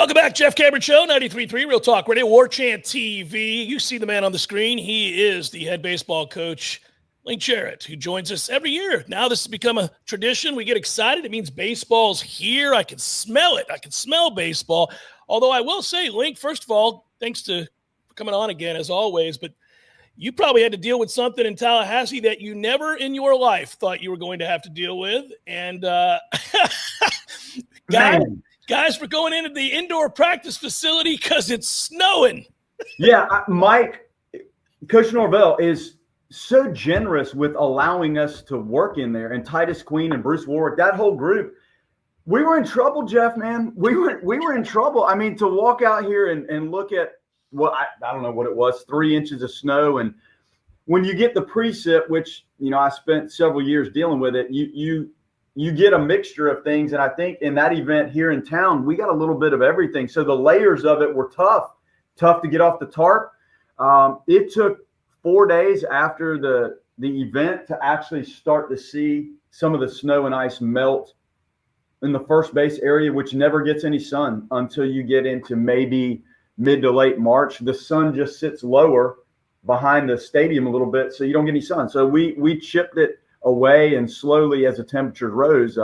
Welcome back, Jeff Cameron Show, 93.3 Real Talk Radio, Warchant TV. You see the man on the screen. He is the head baseball coach, Link Jarrett, who joins us every year. Now this has become a tradition. We get excited. It means baseball's here. I can smell it. I can smell baseball. Although I will say, Link, first of all, thanks for coming on again, as always, but you probably had to deal with something in Tallahassee that you never in your life thought you were going to have to deal with. And Guys, we're going into the indoor practice facility because it's snowing. Yeah, Mike, Coach Norvell is so generous with allowing us to work in there. And Titus Queen and Bruce Warwick, that whole group, we were in trouble, Jeff, man. We were in trouble. I mean, to walk out here and look at, I don't know what it was, 3 inches of snow. And when you get the precip, which, I spent several years dealing with it, you get a mixture of things. And I think in that event here in town, we got a little bit of everything. So the layers of it were tough to get off the tarp. It took 4 days after the event to actually start to see some of the snow and ice melt in the first base area, which never gets any sun until you get into maybe mid to late March. The sun just sits lower behind the stadium a little bit, so you don't get any sun. So we chipped it away, and slowly as the temperatures rose,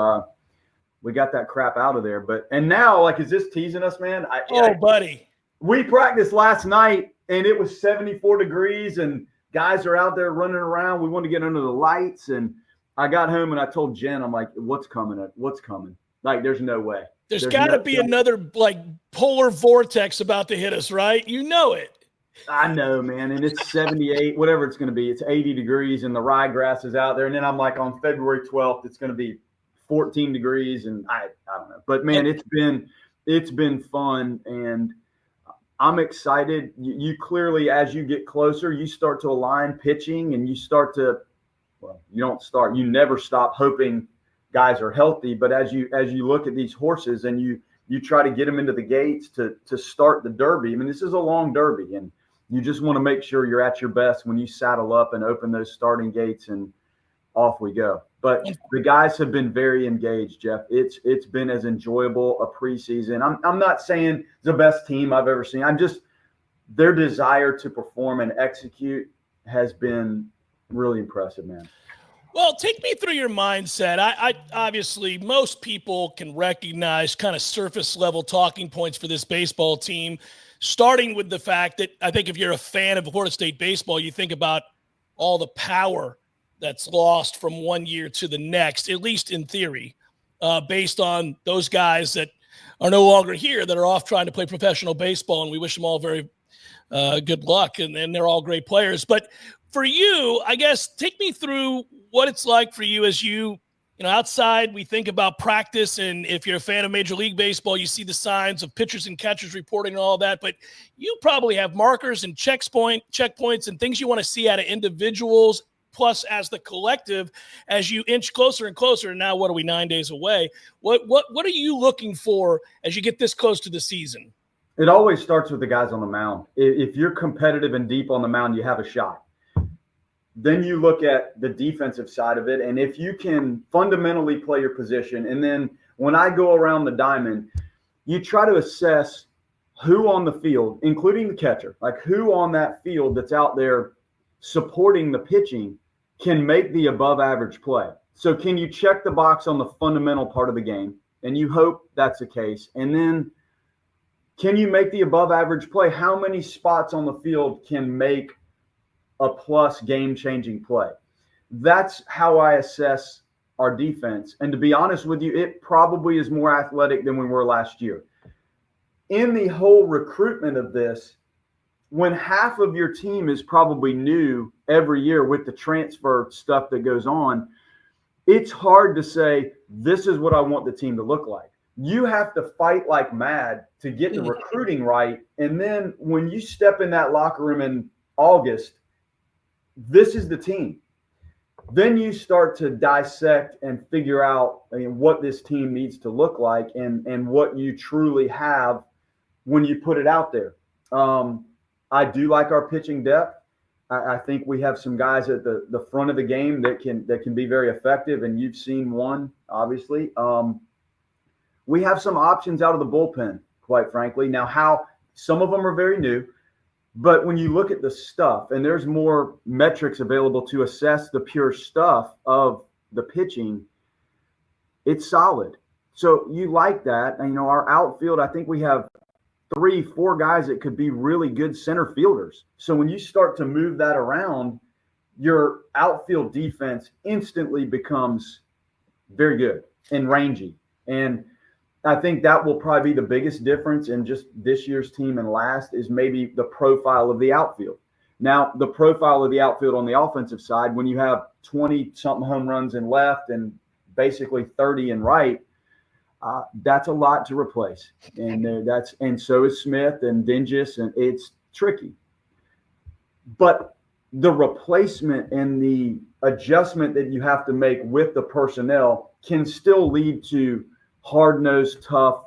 we got that crap out of there. And now, is this teasing us, man? Buddy. We practiced last night, and it was 74 degrees, and guys are out there running around. We want to get under the lights, and I got home, and I told Jen, I'm like, what's coming? What's coming? There's no way. There's got to be another, polar vortex about to hit us, right? You know it. I know, man, and it's 78, whatever it's going to be. It's 80 degrees, and the ryegrass is out there. And then I'm like, on February 12th, it's going to be 14 degrees, and I don't know. But, man, it's been fun, and I'm excited. You clearly, as you get closer, you start to align pitching, and you start to – you never stop hoping guys are healthy. But as you look at these horses and you try to get them into the gates to start the Derby, I mean, this is a long Derby, and you just want to make sure you're at your best when you saddle up and open those starting gates, and off we go. But the guys have been very engaged, Jeff. It's been as enjoyable a preseason. I'm not saying it's the best team I've ever seen. I'm just – their desire to perform and execute has been really impressive, man. Well, take me through your mindset. I obviously, most people can recognize kind of surface level talking points for this baseball team, starting with the fact that I think if you're a fan of Florida State baseball, you think about all the power that's lost from one year to the next, at least in theory, based on those guys that are no longer here, that are off trying to play professional baseball, and we wish them all very good luck, and they're all great players. But for you, I guess, take me through what it's like for you as outside we think about practice, and if you're a fan of Major League Baseball, you see the signs of pitchers and catchers reporting and all that, but you probably have markers and checkpoints and things you want to see out of individuals, plus as the collective, as you inch closer and closer. And now what are we, 9 days away? What are you looking for as you get this close to the season? It always starts with the guys on the mound. If you're competitive and deep on the mound, you have a shot. Then you look at the defensive side of it, and if you can fundamentally play your position, and then when I go around the diamond, you try to assess who on the field, including the catcher, who on that field that's out there supporting the pitching can make the above average play. So can you check the box on the fundamental part of the game? And you hope that's the case. And then can you make the above average play? How many spots on the field can make a plus game-changing play? That's how I assess our defense. And to be honest with you, it probably is more athletic than we were last year. In the whole recruitment of this, when half of your team is probably new every year with the transfer stuff that goes on, it's hard to say, this is what I want the team to look like. You have to fight like mad to get the recruiting right. And then when you step in that locker room in August, this is the team. Then you start to dissect and figure out what this team needs to look like and what you truly have when you put it out there. I do like our pitching depth. I think we have some guys at the front of the game that can be very effective, and you've seen one, obviously. We have some options out of the bullpen. quite frankly. Now, how some of them are very new, but when you look at the stuff, and there's more metrics available to assess the pure stuff of the pitching, it's solid. So you like that. And, our outfield, I think we have 3-4 guys that could be really good center fielders. So when you start to move that around, your outfield defense instantly becomes very good and rangy. And I think that will probably be the biggest difference in just this year's team and last is maybe the profile of the outfield. Now, the profile of the outfield on the offensive side, when you have 20-something home runs in left and basically 30 in right, that's a lot to replace. And so is Smith and Dingus, and it's tricky. But the replacement and the adjustment that you have to make with the personnel can still lead to hard-nosed, tough,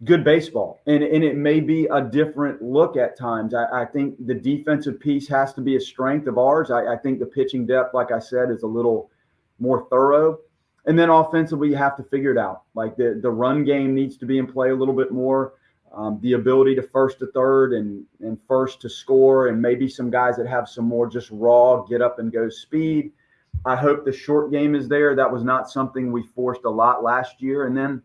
good baseball. And it may be a different look at times. I think the defensive piece has to be a strength of ours. I think the pitching depth, like I said, is a little more thorough. And then offensively, you have to figure it out. Like the run game needs to be in play a little bit more. The ability to first to third and first to score, and maybe some guys that have some more just raw get up and go speed. I hope the short game is there. That was not something we forced a lot last year. And then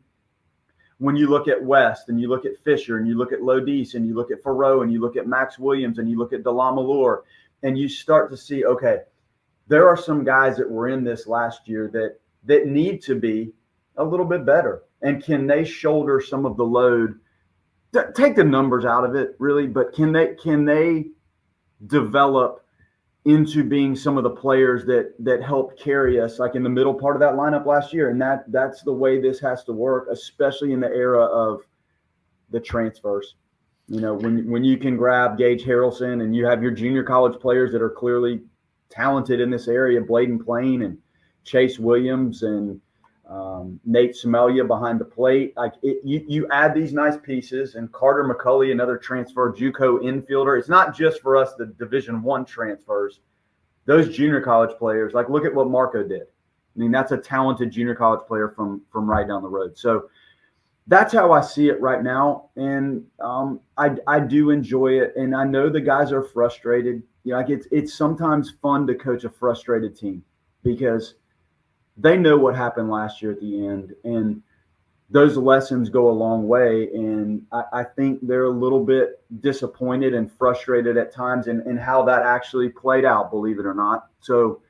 when you look at West and you look at Fisher and you look at Lodis and you look at Farrow and you look at Max Williams and you look at Delamalure, and you start to see, okay, there are some guys that were in this last year that need to be a little bit better. And can they shoulder some of the load? Take the numbers out of it, really, but can they develop into being some of the players that helped carry us, like in the middle part of that lineup last year? And that's the way this has to work, especially in the era of the transfers. When you can grab Gage Harrelson and you have your junior college players that are clearly talented in this area, Bladen Plain and Chase Williams and Nate Semelia behind the plate. Like you add these nice pieces, and Carter McCulley, another transfer JUCO infielder. It's not just for us the Division I transfers. Those junior college players, like look at what Marco did. I mean, that's a talented junior college player from right down the road. So that's how I see it right now, and I do enjoy it. And I know the guys are frustrated. Like it's sometimes fun to coach a frustrated team because they know what happened last year at the end, and those lessons go a long way. And I think they're a little bit disappointed and frustrated at times in how that actually played out, believe it or not. So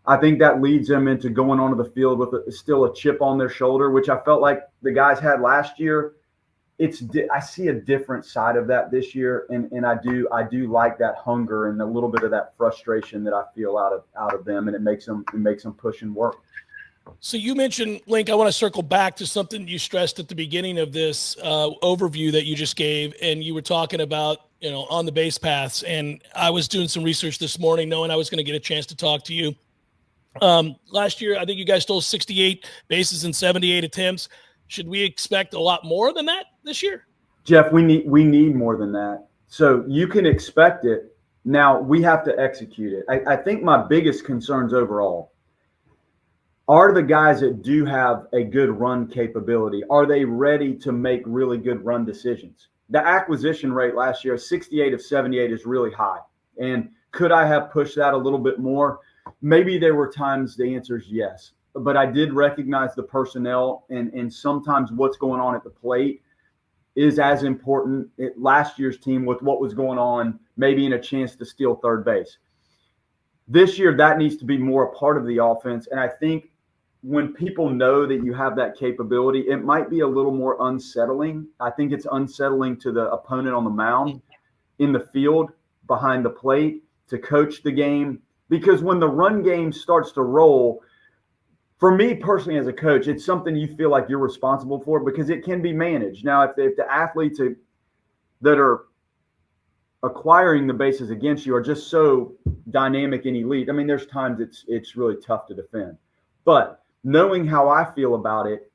I think that leads them into going onto the field with still a chip on their shoulder, which I felt like the guys had last year. I see a different side of that this year, and I do like that hunger and a little bit of that frustration that I feel out of them, and it makes them push and work. So you mentioned, Link, I want to circle back to something you stressed at the beginning of this overview that you just gave, and you were talking about, on the base paths. And I was doing some research this morning knowing I was going to get a chance to talk to you. Last year, I think you guys stole 68 bases in 78 attempts. Should we expect a lot more than that this year? Jeff, we need more than that. So you can expect it. Now we have to execute it. I think my biggest concerns overall are the guys that do have a good run capability. Are they ready to make really good run decisions? The acquisition rate last year, 68 of 78, is really high. And could I have pushed that a little bit more? Maybe there were times the answer is yes. But I did recognize the personnel, and sometimes what's going on at the plate is as important at last year's team with what was going on, maybe in a chance to steal third base. This year, that needs to be more a part of the offense. And I think when people know that you have that capability, it might be a little more unsettling. I think it's unsettling to the opponent on the mound, in the field, behind the plate, to coach the game. Because when the run game starts to roll, for me personally as a coach, it's something you feel like you're responsible for because it can be managed. Now, if the athletes that are acquiring the bases against you are just so dynamic and elite, I mean, there's times it's really tough to defend. But knowing how I feel about it,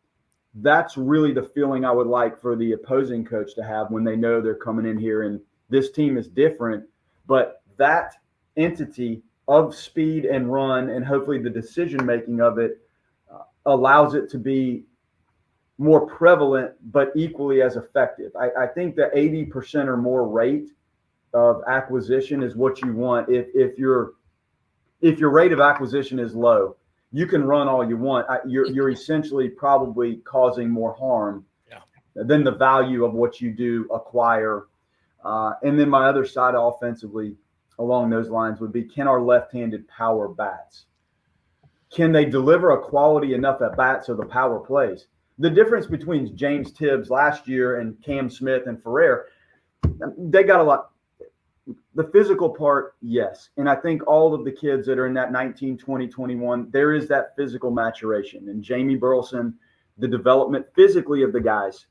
that's really the feeling I would like for the opposing coach to have when they know they're coming in here and this team is different. But that entity of speed and run, and hopefully the decision-making of it, allows it to be more prevalent, but equally as effective. I think the 80% or more rate of acquisition is what you want. If your rate of acquisition is low, you can run all you want. You're essentially probably causing more harm than the value of what you do acquire. And then my other side offensively along those lines would be, can our left-handed power bats? Can they deliver a quality enough at bat so the power plays? The difference between James Tibbs last year and Cam Smith and Ferrer, they got a lot. The physical part, yes. And I think all of the kids that are in that 19, 20, 21, there is that physical maturation. And Jamie Burleson, the development physically of the guys,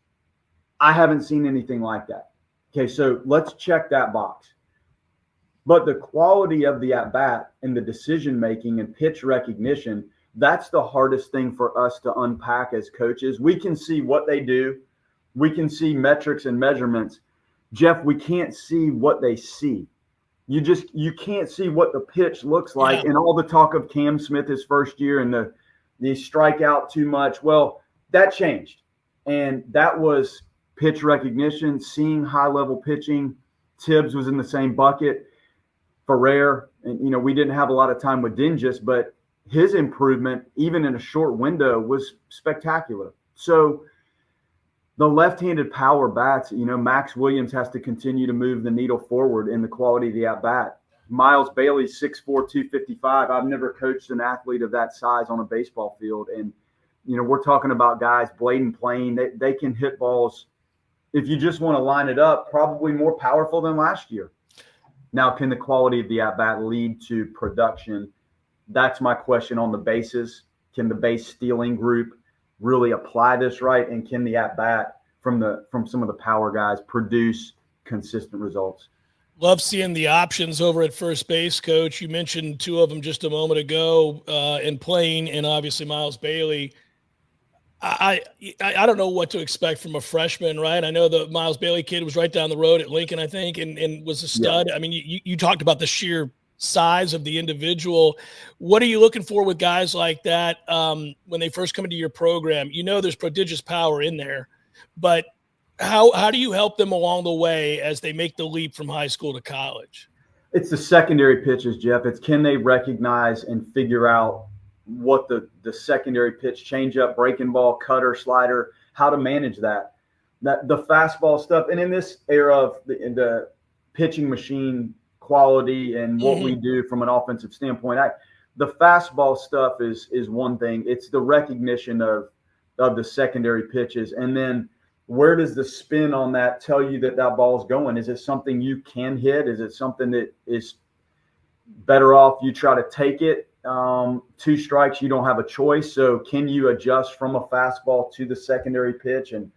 I haven't seen anything like that. Okay, so let's check that box. But the quality of the at-bat and the decision-making and pitch recognition, that's the hardest thing for us to unpack as coaches. We can see what they do. We can see metrics and measurements. Jeff, we can't see what they see. You can't see what the pitch looks like. And all the talk of Cam Smith his first year and the strike out too much, well, that changed. And that was pitch recognition, seeing high-level pitching. Tibbs was in the same bucket. Ferrer, and we didn't have a lot of time with Dingus, but his improvement, even in a short window, was spectacular. So the left-handed power bats, Max Williams has to continue to move the needle forward in the quality of the at-bat. Miles Bailey, 6'4", 255. I've never coached an athlete of that size on a baseball field. And, we're talking about guys, Bladen Plain, they can hit balls, if you just want to line it up, probably more powerful than last year. Now, can the quality of the at-bat lead to production? That's my question on the bases. Can the base stealing group really apply this right? And can the at-bat from some of the power guys produce consistent results? Love seeing the options over at first base, Coach. You mentioned two of them just a moment ago, in Plain and obviously Miles Bailey. I don't know what to expect from a freshman, right? I know the Miles Bailey kid was right down the road at Lincoln, I think, and was a stud. Yeah. I mean, you talked about the sheer size of the individual. What are you looking for with guys like that when they first come into your program? There's prodigious power in there, but how do you help them along the way as they make the leap from high school to college? It's the secondary pitches, Jeff. It's can they recognize and figure out what the secondary pitch, changeup, breaking ball, cutter, slider, how to manage that the fastball stuff. And in this era of the pitching machine quality and what we do from an offensive standpoint, the fastball stuff is one thing. It's the recognition of the secondary pitches. And then where does the spin on that tell you that ball is going? Is it something you can hit? Is it something that is better off you try to take it? 2 strikes, you don't have a choice. So can you adjust from a fastball to the secondary pitch? And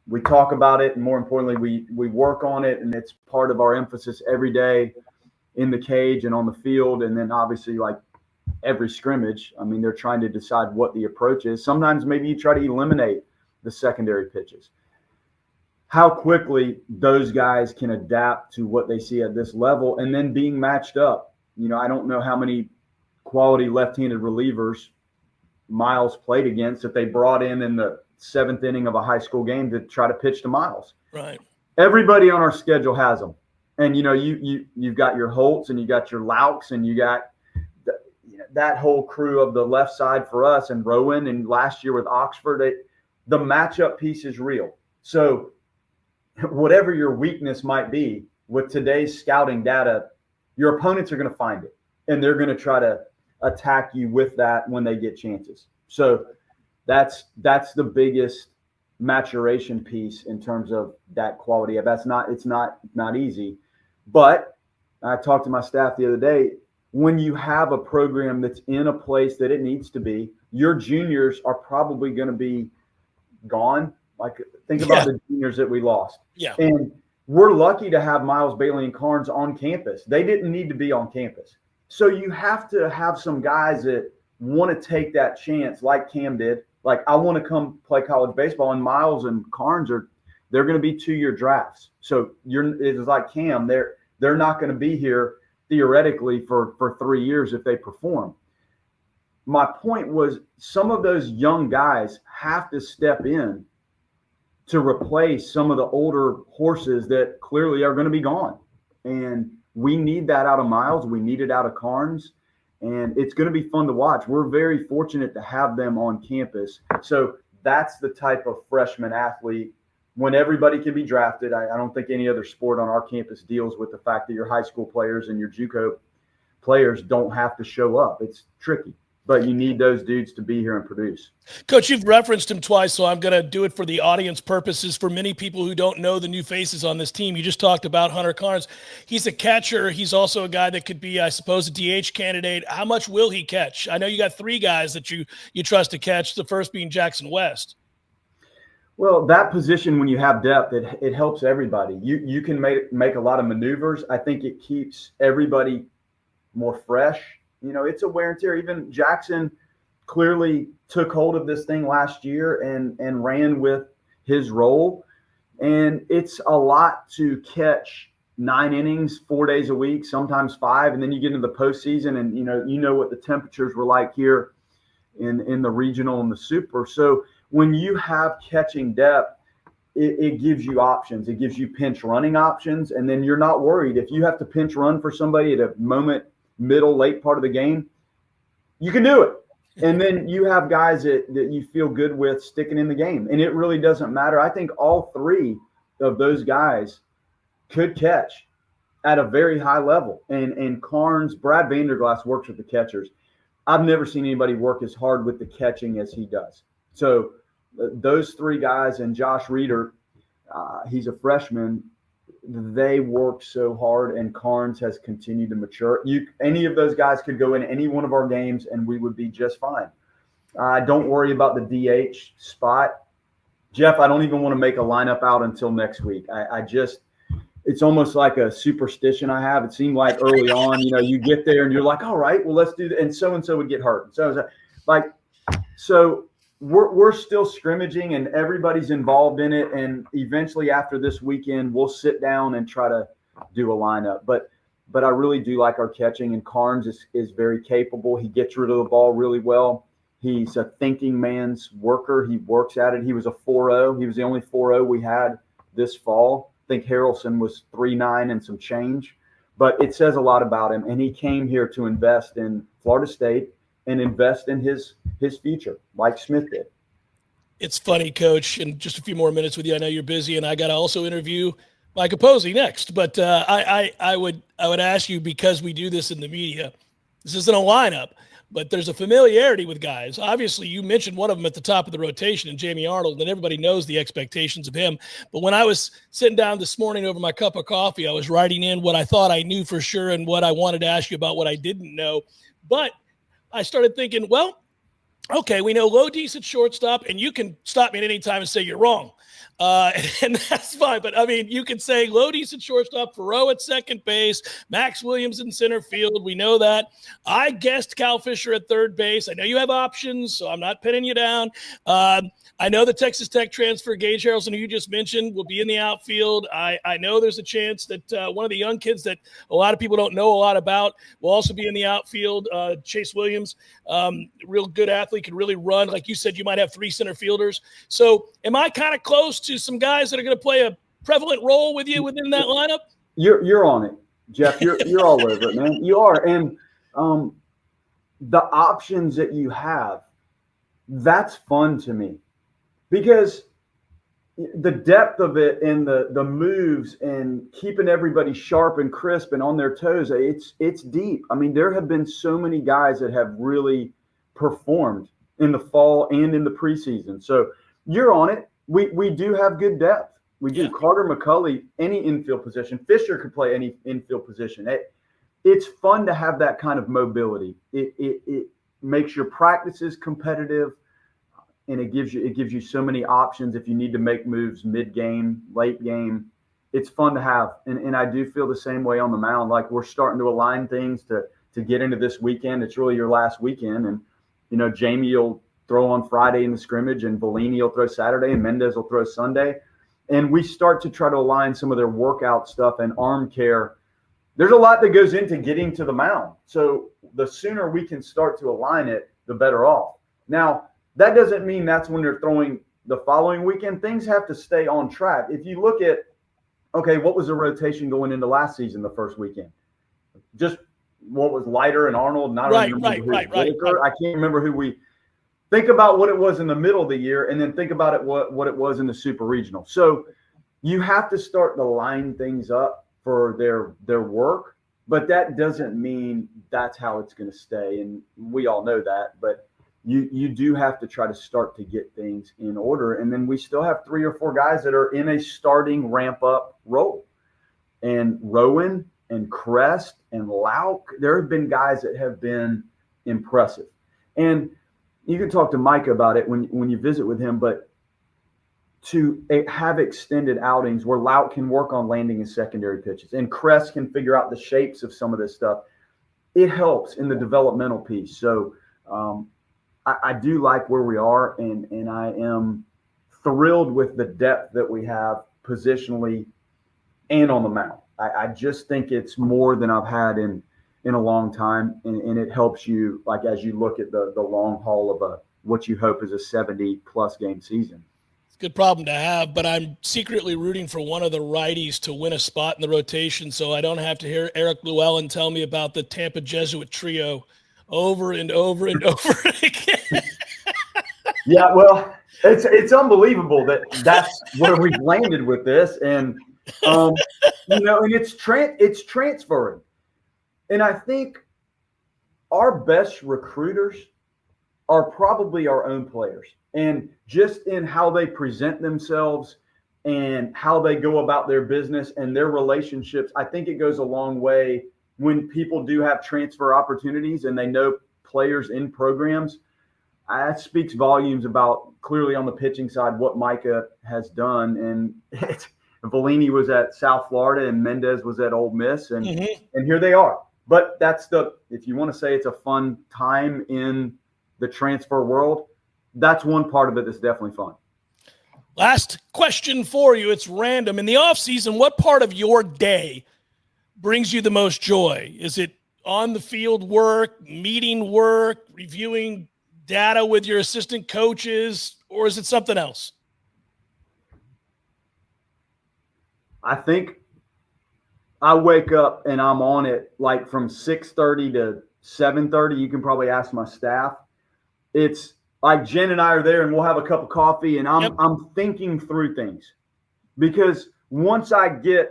we talk about it, and more importantly, we work on it, and it's part of our emphasis every day in the cage and on the field. And then obviously, like every scrimmage, I mean, they're trying to decide what the approach is. Sometimes maybe you try to eliminate the secondary pitches. How quickly those guys can adapt to what they see at this level and then being matched up. I don't know how many quality left-handed relievers Miles played against that they brought in the 7th inning of a high school game to try to pitch to Miles. Right. Everybody on our schedule has them. And, you've got your Holtz and you got your Laux and you got that whole crew of the left side for us and Rowan and last year with Oxford. The matchup piece is real. So whatever your weakness might be with today's scouting data, your opponents are going to find it. And they're going to try to attack you with that when they get chances. So that's the biggest maturation piece in terms of that quality. It's not easy. But I talked to my staff the other day. When you have a program that's in a place that it needs to be, your juniors are probably going to be gone. Like think about the juniors that we lost. Yeah. And we're lucky to have Miles Bailey and Carnes on campus. They didn't need to be on campus. So you have to have some guys that want to take that chance like Cam did. Like, I want to come play college baseball, and Miles and Carnes they're going to be 2-year drafts. So it's like Cam, they're not going to be here theoretically for 3 years if they perform. My point was some of those young guys have to step in to replace some of the older horses that clearly are going to be gone. And we need that out of Miles. We need it out of Carnes. And it's going to be fun to watch. We're very fortunate to have them on campus. So that's the type of freshman athlete when everybody can be drafted. I don't think any other sport on our campus deals with the fact that your high school players and your JUCO players don't have to show up. It's tricky. But you need those dudes to be here and produce. Coach, you've referenced him twice, so I'm going to do it for the audience purposes. For many people who don't know the new faces on this team, you just talked about Hunter Carnes. He's a catcher. He's also a guy that could be, I suppose, a DH candidate. How much will he catch? I know you got 3 guys that you trust to catch, the first being Jackson West. Well, that position, when you have depth, it helps everybody. You can make a lot of maneuvers. I think it keeps everybody more fresh. You know, it's a wear and tear. Even Jackson clearly took hold of this thing last year and ran with his role. And it's a lot to catch 9 innings, 4 days a week, sometimes 5. And then you get into the postseason and, you know what the temperatures were like here in the regional and the super. So when you have catching depth, it gives you options. It gives you pinch running options. And then you're not worried. If you have to pinch run for somebody at a moment, middle, late part of the game, you can do it. And then you have guys that you feel good with sticking in the game. And it really doesn't matter. I think all 3 of those guys could catch at a very high level. And Carnes, Brad Vanderglass works with the catchers. I've never seen anybody work as hard with the catching as he does. So those 3 guys and Josh Reeder, he's a freshman, they work so hard, and Carnes has continued to mature. Any of those guys could go in any one of our games, and we would be just fine. Don't worry about the DH spot. Jeff, I don't even want to make a lineup out until next week. It's almost like a superstition I have. It seemed like early on, you get there and you're like, all right, well, let's do that. And so would get hurt. So we're still scrimmaging and everybody's involved in it. And eventually after this weekend, we'll sit down and try to do a lineup. But I really do like our catching, and Carnes is very capable. He gets rid of the ball really well. He's a thinking man's worker. He works at it. He was a 4.0. He was the only 4.0 we had this fall. I think Harrelson was 3.9 and some change. But it says a lot about him. And he came here to invest in Florida State and invest in his future, like Smith did. It's funny, Coach, in just a few more minutes with you. I know you're busy, and I got to also interview Micah Posey next. But I would ask you, because we do this in the media, this isn't a lineup, but there's a familiarity with guys. Obviously, you mentioned one of them at the top of the rotation, and Jamie Arnold, and everybody knows the expectations of him. But when I was sitting down this morning over my cup of coffee, I was writing in what I thought I knew for sure and what I wanted to ask you about what I didn't know. But I started thinking, well, okay, we know low decent shortstop, and you can stop me at any time and say you're wrong. And that's fine. But, I mean, you can say low decent shortstop, Faroe at second base, Max Williams in center field. We know that. I guessed Cal Fisher at third base. I know you have options, so I'm not pinning you down. I know the Texas Tech transfer, Gage Harrelson, who you just mentioned, will be in the outfield. I know there's a chance that one of the young kids that a lot of people don't know a lot about will also be in the outfield. Chase Williams, real good athlete, can really run. Like you said, you might have 3 center fielders. So am I kind of close to some guys that are going to play a prevalent role with you within that lineup? You're on it, Jeff. You're all over it, man. You are. And the options that you have, that's fun to me. Because the depth of it and the moves and keeping everybody sharp and crisp and on their toes, it's deep. I mean, there have been so many guys that have really performed in the fall and in the preseason. So you're on it. We do have good depth. We do. Yeah. Carter McCulley, any infield position. Fisher could play any infield position. It's fun to have that kind of mobility. It makes your practices competitive. And it gives you so many options if you need to make moves mid-game, late game. It's fun to have. And I do feel the same way on the mound. Like, we're starting to align things to get into this weekend. It's really your last weekend. And, Jamie will throw on Friday in the scrimmage, and Bellini will throw Saturday, and Mendez will throw Sunday. And we start to try to align some of their workout stuff and arm care. There's a lot that goes into getting to the mound. So the sooner we can start to align it, the better off. Now, that doesn't mean that's when they're throwing the following weekend, things have to stay on track. If you look at, okay, what was the rotation going into last season, the first weekend? Just what was Leiter and Arnold? And I don't remember who. I can't remember who we – think about what it was in the middle of the year, and then think about it what it was in the Super Regional. So you have to start to line things up for their work, but that doesn't mean that's how it's going to stay, and we all know that. But you do have to try to start to get things in order, and then we still have 3 or 4 guys that are in a starting ramp-up role. And Rowan and Crest and Lauk, there have been guys that have been impressive. And you can talk to Micah about it when you visit with him, but to have extended outings where Lauk can work on landing his secondary pitches and Crest can figure out the shapes of some of this stuff, it helps in the developmental piece. So I do like where we are, and I am thrilled with the depth that we have positionally and on the mound. I just think it's more than I've had in a long time, and it helps you, like, as you look at the long haul of what you hope is a 70-plus game season. It's a good problem to have, but I'm secretly rooting for one of the righties to win a spot in the rotation so I don't have to hear Eric Llewellyn tell me about the Tampa Jesuit trio over and over and over again. Yeah, well, it's unbelievable that's where we've landed with this, and and it's transferring. And I think our best recruiters are probably our own players, and just in how they present themselves and how they go about their business and their relationships. I think it goes a long way when people do have transfer opportunities and they know players in programs. That speaks volumes about, clearly on the pitching side, what Micah has done. And Vellini was at South Florida and Mendez was at Ole Miss, and here they are. But that's if you want to say it's a fun time in the transfer world, that's one part of it that's definitely fun. Last question for you. It's random. In the offseason, what part of your day brings you the most joy? Is it on the field work, meeting work, reviewing data with your assistant coaches, or is it something else? I think I wake up and I'm on it like from 6:30 to 7:30. You can probably ask my staff. It's like Jen and I are there and we'll have a cup of coffee and I'm thinking through things, because once I get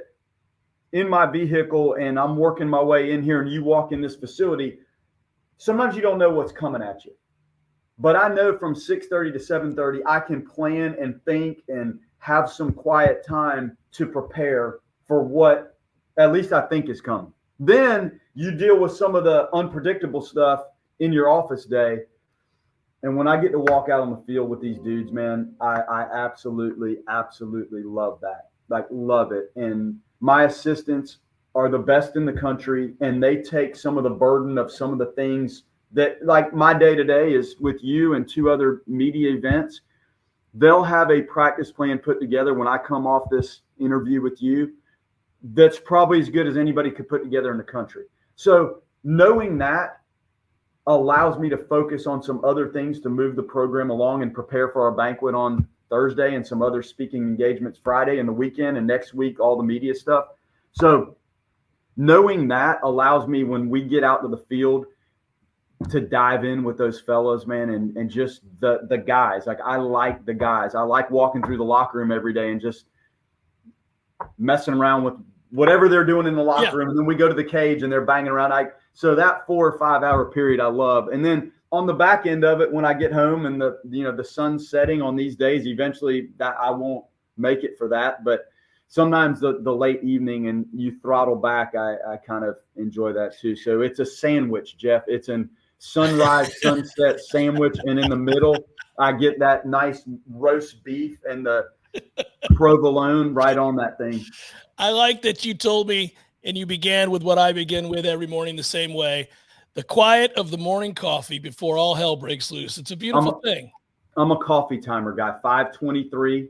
in my vehicle and I'm working my way in here and you walk in this facility, sometimes you don't know what's coming at you. But I know from 6:30 to 7:30, I can plan and think and have some quiet time to prepare for what at least I think is coming. Then you deal with some of the unpredictable stuff in your office day. And when I get to walk out on the field with these dudes, man, I absolutely, absolutely love that. Like, love it. And my assistants are the best in the country, and they take some of the burden of some of the things that, like, my day-to-day is with you and 2 other media events. They'll have a practice plan put together when I come off this interview with you that's probably as good as anybody could put together in the country. So knowing that allows me to focus on some other things to move the program along and prepare for our banquet on Thursday and some other speaking engagements Friday and the weekend, and next week, all the media stuff. So knowing that allows me, when we get out to the field, to dive in with those fellows, man, and just the guys. Like, I like the guys. I like walking through the locker room every day and just messing around with whatever they're doing in the locker room. And then we go to the cage and they're banging around. So that 4 or 5 hour period I love. And then on the back end of it, when I get home and the sun's setting on these days, eventually that I won't make it for that. But sometimes the late evening and you throttle back, I kind of enjoy that too. So it's a sandwich, Jeff. It's an sunrise, sunset sandwich. And in the middle, I get that nice roast beef and the provolone right on that thing. I like that you told me, and you began with what I begin with every morning the same way, the quiet of the morning coffee before all hell breaks loose. It's a beautiful thing. I'm a coffee timer guy. 5:23,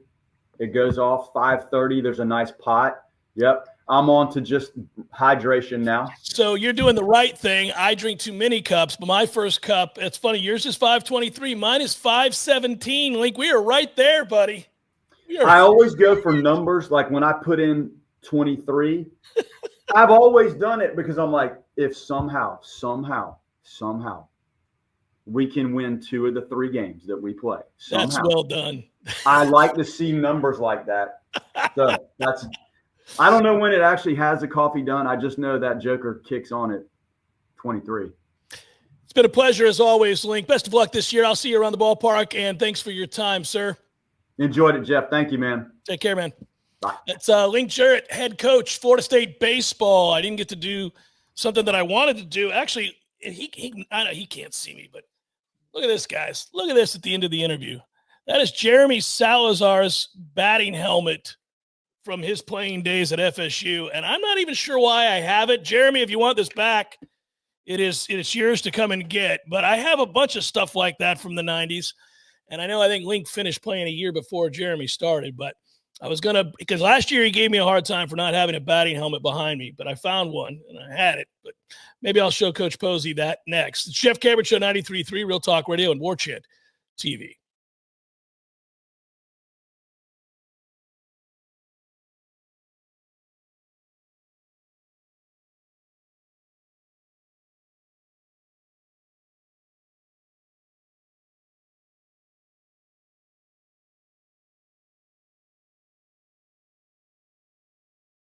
it goes off. 5:30, there's a nice pot. Yep. I'm on to just hydration now. So you're doing the right thing. I drink too many cups, but my first cup, it's funny, yours is 523. Mine is 517. Link, we are right there, buddy. I always go for numbers. Like when I put in 23, I've always done it because I'm like, if somehow we can win 2 of the 3 games that we play. Somehow. That's well done. I like to see numbers like that. So I don't know when it actually has the coffee done. I just know that Joker kicks on at 23. It's been a pleasure as always, Link. Best of luck this year. I'll see you around the ballpark, and thanks for your time, sir. Enjoyed it, Jeff. Thank you, man. Take care, man. Bye. That's Link Jarrett, head coach, Florida State baseball. I didn't get to do something that I wanted to do. Actually, I know he can't see me, but look at this, guys. Look at this at the end of the interview. That is Jeremy Salazar's batting helmet from his playing days at FSU, and I'm not even sure why I have it. Jeremy, if you want this back, it's yours to come and get. But I have a bunch of stuff like that from the 90s, and I think Link finished playing a year before Jeremy started, but I was going to – because last year he gave me a hard time for not having a batting helmet behind me, but I found one, and I had it. But maybe I'll show Coach Posey that next. It's Jeff Cameron Show 93.3, Real Talk Radio, and Warchant TV.